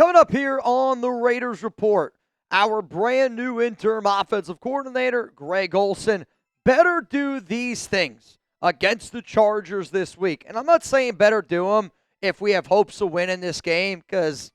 Coming up here on the Raiders Report, our brand new interim offensive coordinator, Greg Olson, better do these things against the Chargers this week. And I'm not saying better do them if we have hopes of winning this game, because,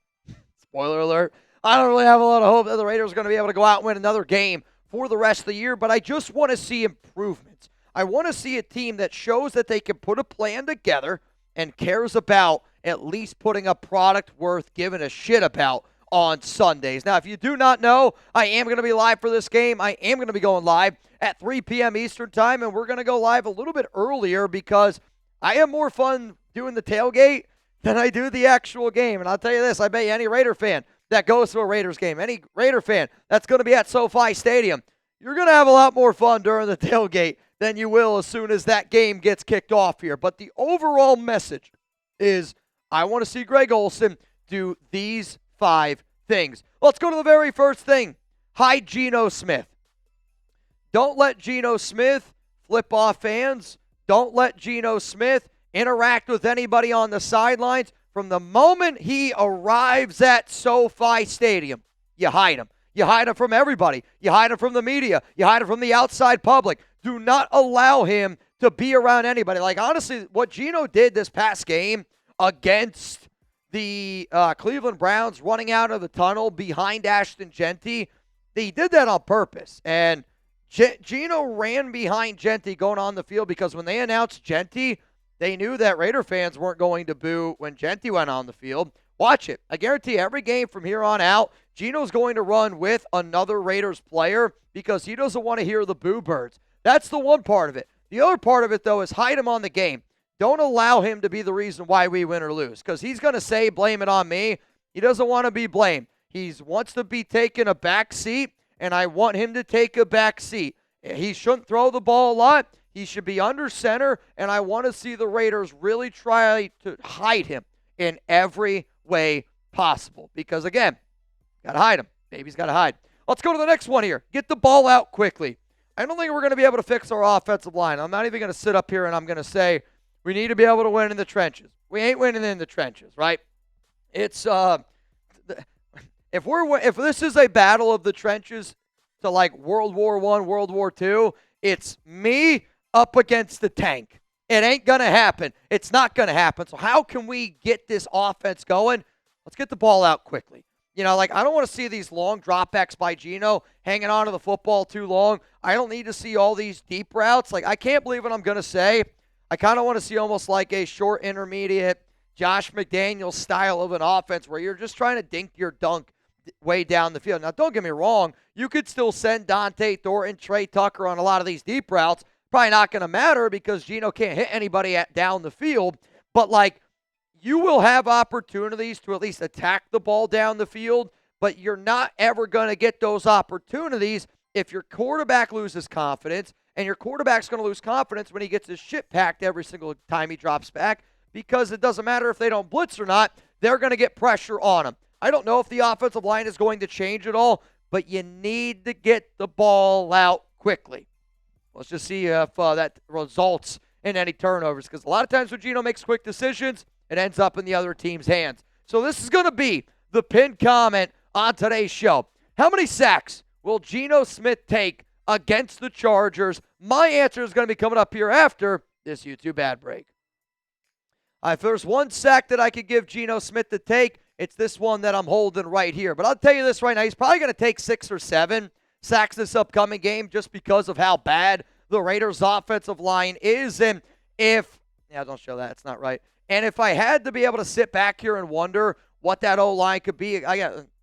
spoiler alert, I don't really have a lot of hope that the Raiders are going to be able to go out and win another game for the rest of the year, but I just want to see improvements. I want to see a team that shows that they can put a plan together and cares about at least putting a product worth giving a shit about on Sundays. Now, if you do not know, I am going to be live for this game. I am going to be going live at 3 p.m. Eastern time, and we're going to go live a little bit earlier because I have more fun doing the tailgate than I do the actual game. And I'll tell you this, I bet you any Raider fan that goes to a Raiders game, any Raider fan that's going to be at SoFi Stadium, you're going to have a lot more fun during the tailgate than you will as soon as that game gets kicked off here. But the overall message is I want to see Greg Olson do these 5 things. Let's go to the very first thing. Hide Geno Smith. Don't let Geno Smith flip off fans. Don't let Geno Smith interact with anybody on the sidelines. From the moment he arrives at SoFi Stadium, you hide him. You hide him from everybody. You hide him from the media. You hide him from the outside public. Do not allow him to be around anybody. Like, honestly, what Geno did this past game against the Cleveland Browns, running out of the tunnel behind Ashton Jeanty, he did that on purpose. And Geno ran behind Jeanty going on the field because when they announced Jeanty, they knew that Raider fans weren't going to boo when Jeanty went on the field. Watch it. I guarantee every game from here on out, Geno's going to run with another Raiders player because he doesn't want to hear the boo birds. That's the one part of it. The other part of it, though, is hide him on the game. Don't allow him to be the reason why we win or lose because he's going to say, blame it on me. He doesn't want to be blamed. He wants to be taking a back seat, and I want him to take a back seat. He shouldn't throw the ball a lot. He should be under center, and I want to see the Raiders really try to hide him in every way possible because, again, got to hide him. Baby's got to hide. Let's go to the next one here. Get the ball out quickly. I don't think we're going to be able to fix our offensive line. I'm not even going to sit up here and I'm going to say we need to be able to win in the trenches. We ain't winning in the trenches, right? It's if this is a battle of the trenches to like World War I, World War II, it's me up against the tank. It ain't going to happen. It's not going to happen. So how can we get this offense going? Let's get the ball out quickly. You know, like I don't want to see these long dropbacks by Geno hanging on to the football too long. I don't need to see all these deep routes. Like I can't believe what I'm going to say. I kind of want to see almost like a short intermediate Josh McDaniels style of an offense where you're just trying to dink your dunk way down the field. Now, don't get me wrong. You could still send Dante Thornton, Tre Tucker on a lot of these deep routes. Probably not going to matter because Geno can't hit anybody down the field. But, like, you will have opportunities to at least attack the ball down the field, but you're not ever going to get those opportunities if your quarterback loses confidence, and your quarterback's going to lose confidence when he gets his shit packed every single time he drops back because it doesn't matter if they don't blitz or not, they're going to get pressure on him. I don't know if the offensive line is going to change at all, but you need to get the ball out quickly. Let's just see if that results in any turnovers because a lot of times when Geno makes quick decisions, it ends up in the other team's hands. So this is going to be the pinned comment on today's show. How many sacks will Geno Smith take against the Chargers? My answer is going to be coming up here after this YouTube ad break. If there's one sack that I could give Geno Smith to take, it's this one that I'm holding right here. But I'll tell you this right now, he's probably going to take 6 or 7 sacks this upcoming game just because of how bad the Raiders' offensive line is. And don't show that. It's not right. And if I had to be able to sit back here and wonder what that O-line could be,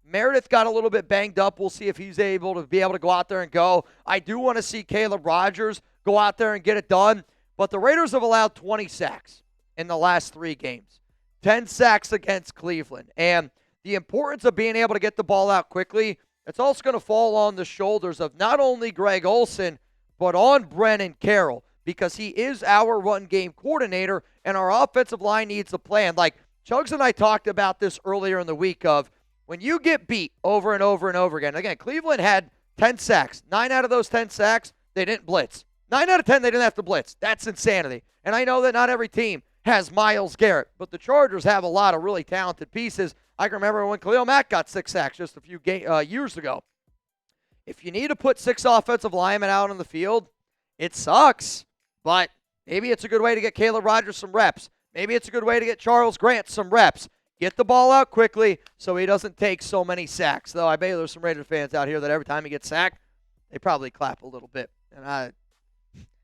Meredith got a little bit banged up. We'll see if he's able to go out there and go. I do want to see Caleb Rogers go out there and get it done. But the Raiders have allowed 20 sacks in the last 3 games. 10 sacks against Cleveland. And the importance of being able to get the ball out quickly, it's also going to fall on the shoulders of not only Greg Olson, but on Brennan Carroll, because he is our run game coordinator, and our offensive line needs a plan. Like, Chuggs and I talked about this earlier in the week of when you get beat over and over and over again. Again, Cleveland had 10 sacks. 9 out of those 10 sacks, they didn't blitz. 9 out of 10, they didn't have to blitz. That's insanity. And I know that not every team has Myles Garrett, but the Chargers have a lot of really talented pieces. I can remember when Khalil Mack got 6 sacks just a few years ago. If you need to put 6 offensive linemen out on the field, it sucks, but maybe it's a good way to get Caleb Rogers some reps. Maybe it's a good way to get Charles Grant some reps. Get the ball out quickly so he doesn't take so many sacks. Though I bet there's some Raiders fans out here that every time he gets sacked, they probably clap a little bit. And I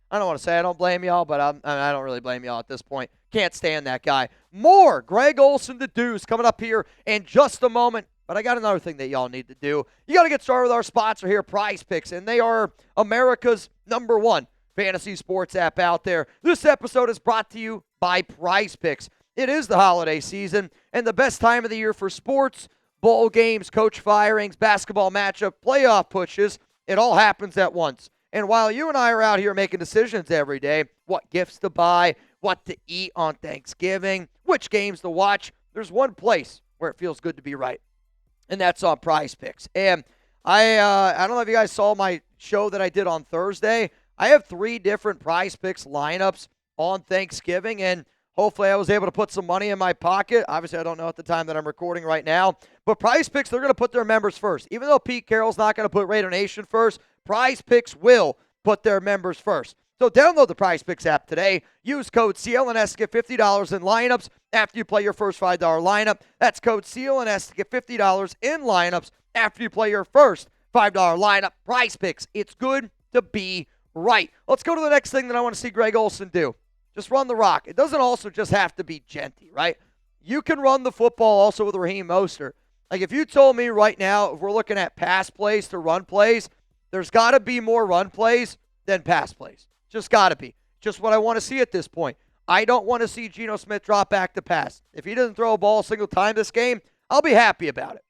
don't want to say I don't blame y'all, but I don't really blame y'all at this point. Can't stand that guy. More Greg Olson the Deuce coming up here in just a moment. But I got another thing that y'all need to do. You got to get started with our sponsor here, Prize Picks, and they are America's #1 fantasy sports app out there. This episode is brought to you by Prize Picks. It is the holiday season and the best time of the year for sports, bowl games, coach firings, basketball matchup, playoff pushes. It all happens at once. And while you and I are out here making decisions every day, what gifts to buy, what to eat on Thanksgiving, which games to watch, there's one place where it feels good to be right, and that's on Prize Picks. And I don't know if you guys saw my show that I did on Thursday. I have 3 different Prize Picks lineups on Thanksgiving, and hopefully I was able to put some money in my pocket. Obviously, I don't know at the time that I'm recording right now. But Prize Picks, they're going to put their members first. Even though Pete Carroll's not going to put Raider Nation first, Prize Picks will put their members first. So download the Prize Picks app today. Use code CLNS to get $50 in lineups after you play your first $5 lineup. That's code CLNS to get $50 in lineups after you play your first $5 lineup. Prize Picks, it's good to be right. Let's go to the next thing that I want to see Greg Olson do. Just run the rock. It doesn't also just have to be Jeanty, right? You can run the football also with Raheem Mostert. Like if you told me right now, if we're looking at pass plays to run plays, there's got to be more run plays than pass plays. Just got to be. Just what I want to see at this point. I don't want to see Geno Smith drop back to pass. If he doesn't throw a ball a single time this game, I'll be happy about it.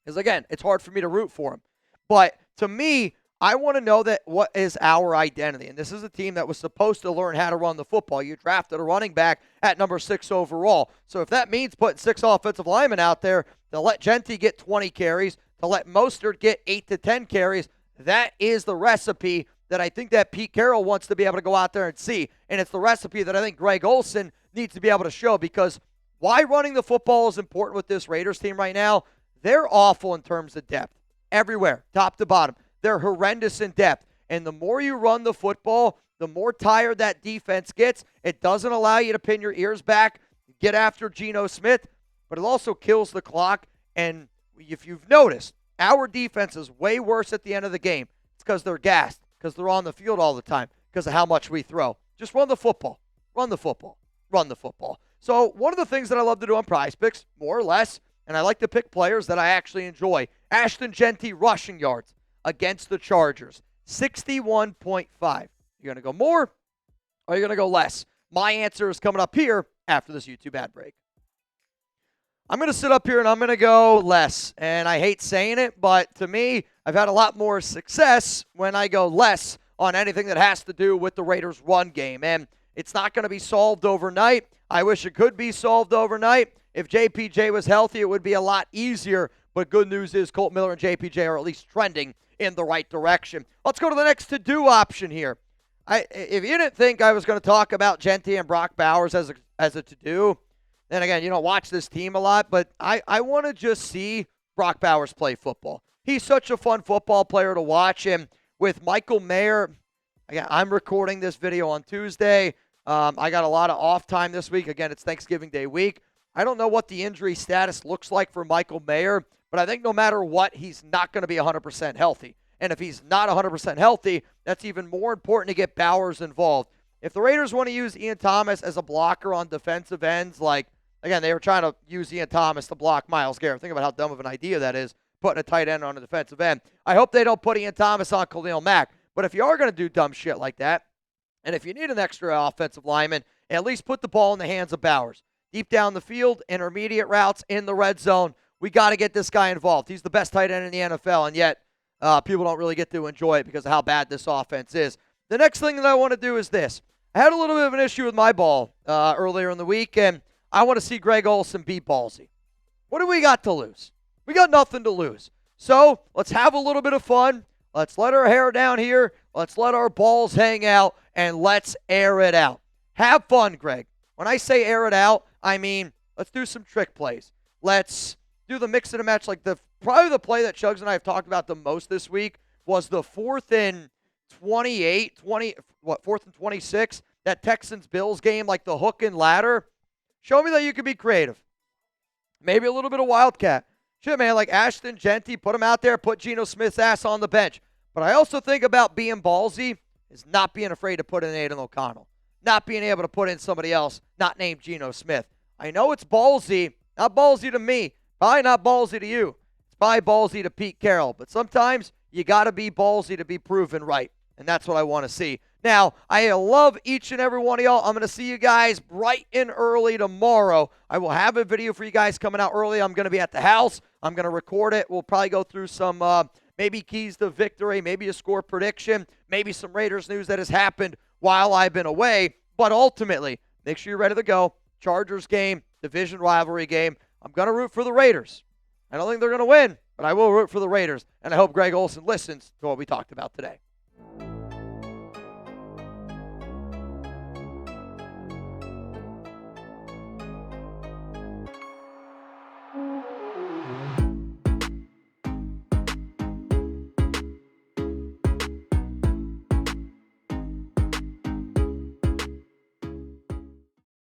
Because, again, it's hard for me to root for him. But to me, I want to know that what is our identity. And this is a team that was supposed to learn how to run the football. You drafted a running back at number 6 overall. So if that means putting 6 offensive linemen out there to let Jeanty get 20 carries, to let Mostert get 8 to 10 carries, that is the recipe that I think that Pete Carroll wants to be able to go out there and see. And it's the recipe that I think Greg Olson needs to be able to show, because why running the football is important with this Raiders team right now. They're awful in terms of depth. Everywhere, top to bottom. They're horrendous in depth. And the more you run the football, the more tired that defense gets. It doesn't allow you to pin your ears back, get after Geno Smith, but it also kills the clock. And if you've noticed, our defense is way worse at the end of the game. It's because they're gassed, because they're on the field all the time, because of how much we throw. Just run the football. Run the football. Run the football. So one of the things that I love to do on Prize Picks, more or less, and I like to pick players that I actually enjoy. Ashton Jeanty rushing yards against the Chargers, 61.5. You're going to go more, or you're going to go less? My answer is coming up here after this YouTube ad break. I'm going to sit up here and I'm going to go less. And I hate saying it, but to me, I've had a lot more success when I go less on anything that has to do with the Raiders' run game. And it's not going to be solved overnight. I wish it could be solved overnight. If JPJ was healthy, it would be a lot easier. But good news is Colt Miller and JPJ are at least trending in the right direction. Let's go to the next to-do option here. If you didn't think I was going to talk about Jeanty and Brock Bowers as a to-do, then again, you don't watch this team a lot, but I want to just see Brock Bowers play football. He's such a fun football player to watch. And with Michael Mayer, again, I'm recording this video on Tuesday. I got a lot of off time this week. Again, it's Thanksgiving Day week. I don't know what the injury status looks like for Michael Mayer, but I think no matter what, he's not going to be 100% healthy. And if he's not 100% healthy, that's even more important to get Bowers involved. If the Raiders want to use Ian Thomas as a blocker on defensive ends, like, again, they were trying to use Ian Thomas to block Myles Garrett. Think about how dumb of an idea that is, putting a tight end on a defensive end. I hope they don't put Ian Thomas on Khalil Mack. But if you are going to do dumb shit like that, and if you need an extra offensive lineman, at least put the ball in the hands of Bowers. Deep down the field, intermediate routes, in the red zone. We got to get this guy involved. He's the best tight end in the NFL, and yet people don't really get to enjoy it because of how bad this offense is. The next thing that I want to do is this. I had a little bit of an issue with my ball earlier in the week, and I want to see Greg Olson be ballsy. What do we got to lose? We got nothing to lose. So let's have a little bit of fun. Let's let our hair down here. Let's let our balls hang out, and let's air it out. Have fun, Greg. When I say air it out, I mean let's do some trick plays. Let's do the mix and a match. Like probably the play that Chuggs and I have talked about the most this week was the 4th and 26, that Texans-Bills game, like the hook and ladder. Show me that you can be creative. Maybe a little bit of wildcat. Shit, man, like Ashton Jeanty, put him out there, put Geno Smith's ass on the bench. But I also think about being ballsy is not being afraid to put in Aiden O'Connell. Not being able to put in somebody else not named Geno Smith. I know it's ballsy. Not ballsy to me. Probably not ballsy to you. It's probably ballsy to Pete Carroll. But sometimes you got to be ballsy to be proven right. And that's what I want to see. Now, I love each and every one of y'all. I'm going to see you guys bright and early tomorrow. I will have a video for you guys coming out early. I'm going to be at the house. I'm going to record it. We'll probably go through some maybe keys to victory, maybe a score prediction, maybe some Raiders news that has happened while I've been away. But ultimately, make sure you're ready to go. Chargers game, division rivalry game. I'm going to root for the Raiders. I don't think they're going to win, but I will root for the Raiders. And I hope Greg Olson listens to what we talked about today.